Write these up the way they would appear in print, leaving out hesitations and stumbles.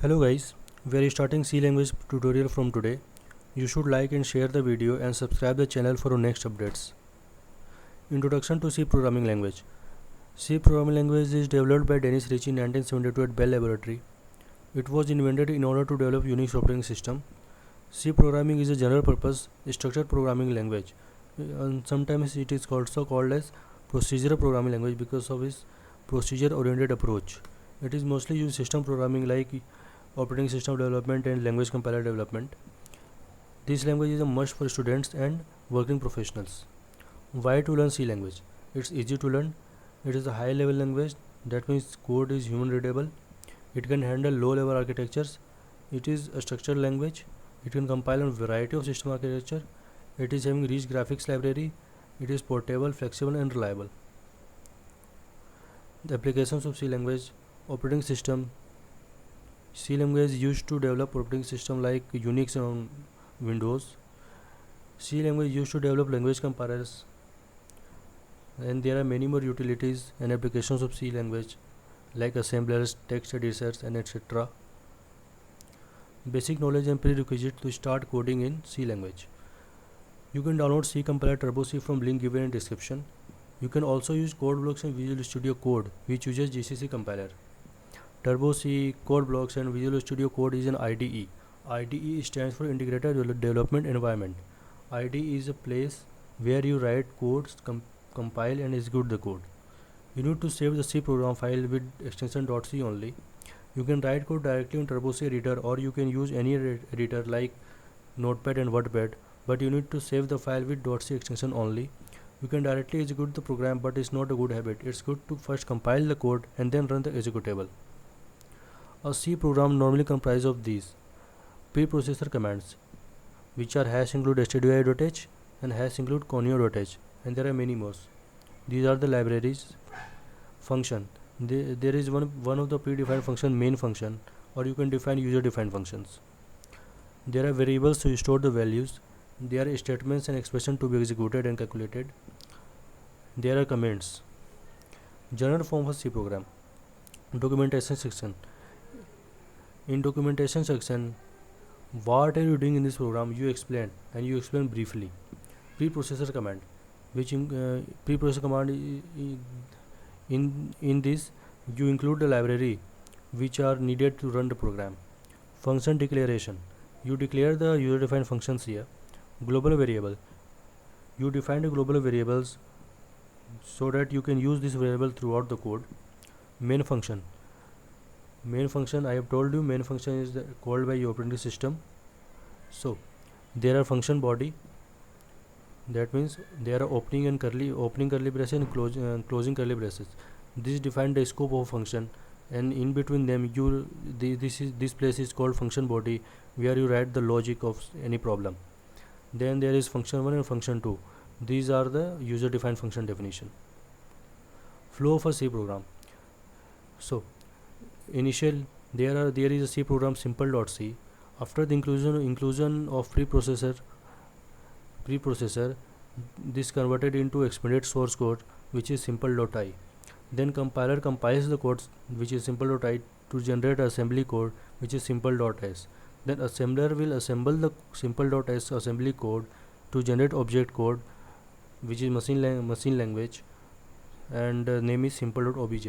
Hello guys, we are starting C language tutorial from today. You should like and share the video and subscribe the channel for our next updates. Introduction to C programming language. C programming language is developed by Dennis Ritchie in 1972 at Bell Laboratory. It was invented in order to develop Unix operating system. C programming is a general purpose structured programming language. And sometimes it is also called as procedural programming language because of its procedure oriented approach. It is mostly used in system programming like operating system development and language compiler development. This language is a must for students and working professionals. Why to learn C language? It's easy to learn. It is a high level language, that means code is human readable. It can handle low level architectures. It is a structured language. It can compile on variety of system architecture. It is having rich graphics library. It is portable, flexible and reliable. The applications of C language: operating system. C language is used to develop operating system like Unix and Windows. C language used to develop language compilers, and there are many more utilities and applications of C language like assemblers, text editors and etc. Basic knowledge and prerequisite to start coding in C language. You can download C compiler Turbo C from link given in description. You can also use code blocks and Visual Studio Code which uses GCC compiler. Turbo C, Code Blocks and Visual Studio Code is an IDE. IDE stands for Integrated Development Environment. IDE is a place where you write codes, compile and execute the code. You need to save the C program file with extension .c only. You can write code directly on Turbo C editor, or you can use any editor like Notepad and WordPad, but you need to save the file with .c extension only. You can directly execute the program, but it's not a good habit. It's good to first compile the code and then run the executable. A C program normally comprises of these preprocessor commands, which are hash include stdio.h and hash include conio.h, and there are many more. These are the libraries. Function. There is one of the predefined function, main function, or you can define user defined functions. There are variables to store the values. There are statements and expressions to be executed and calculated. There are commands. General form of C program. Documentation section. In documentation section, what are you doing in this program? You explain, and you explain briefly. Preprocessor command, which preprocessor command in this you include the library which are needed to run the program. Function declaration, you declare the user defined functions here. Global variable, you define the global variables so that you can use this variable throughout the code. Main function. Main function, I have told you, main function is called by your operating system. So there are function body, that means there are opening curly braces and closing curly braces. This define the scope of function, and in between them this place is called function body, where you write the logic of any problem. Then there is function 1 and function 2. These are the user defined function definition. Flow of a C program. So initial, there is a C program simple.c. After the inclusion of preprocessor, this converted into expanded source code which is simple.i. Then compiler compiles the code which is simple.i to generate assembly code which is simple.s. Then assembler will assemble the simple.s assembly code to generate object code which is machine language, and name is simple.obj.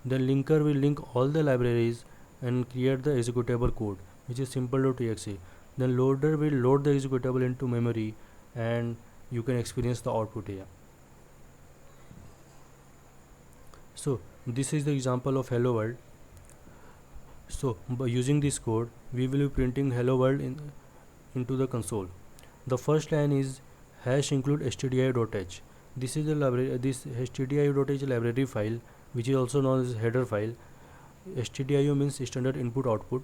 Then linker will link all the libraries and create the executable code which is simple.exe. Then loader will load the executable into memory, and you can experience the output here. So this is the example of hello world. So by using this code, we will be printing hello world into the console. The first line is hash include stdio.h. This is the library. This stdio.h library file, which is also known as header file. Stdio means standard input output.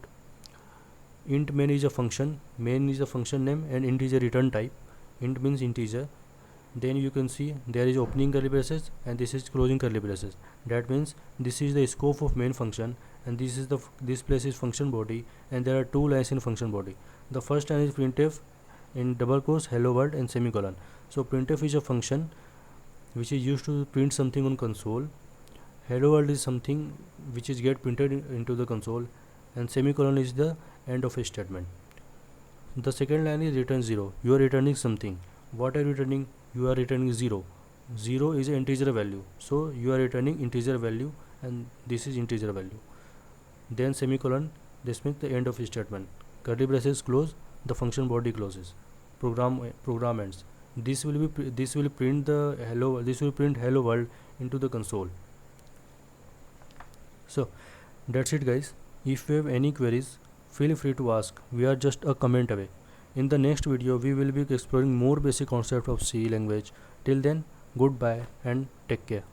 Int main is a function. Main is a function name, and int is a return type. Int means integer. Then you can see there is opening curly braces and this is closing curly braces. That means this is the scope of main function, and this place is function body, and there are two lines in function body. The first line is printf in double quotes hello world and semicolon. So printf is a function which is used to print something on console. Hello world is something which is get printed into the console, and semicolon is the end of a statement. The second line is return 0. You are returning something. What are you returning? You are returning 0. 0 is an integer value, so you are returning integer value, and this is integer value. Then semicolon, this means the end of a statement. Curly braces close, the function body closes. Program ends. This will print hello world into the console. So that's it, guys. If you have any queries, feel free to ask. We are just a comment away. In the next video, we will be exploring more basic concepts of C language. Till then, goodbye and take care.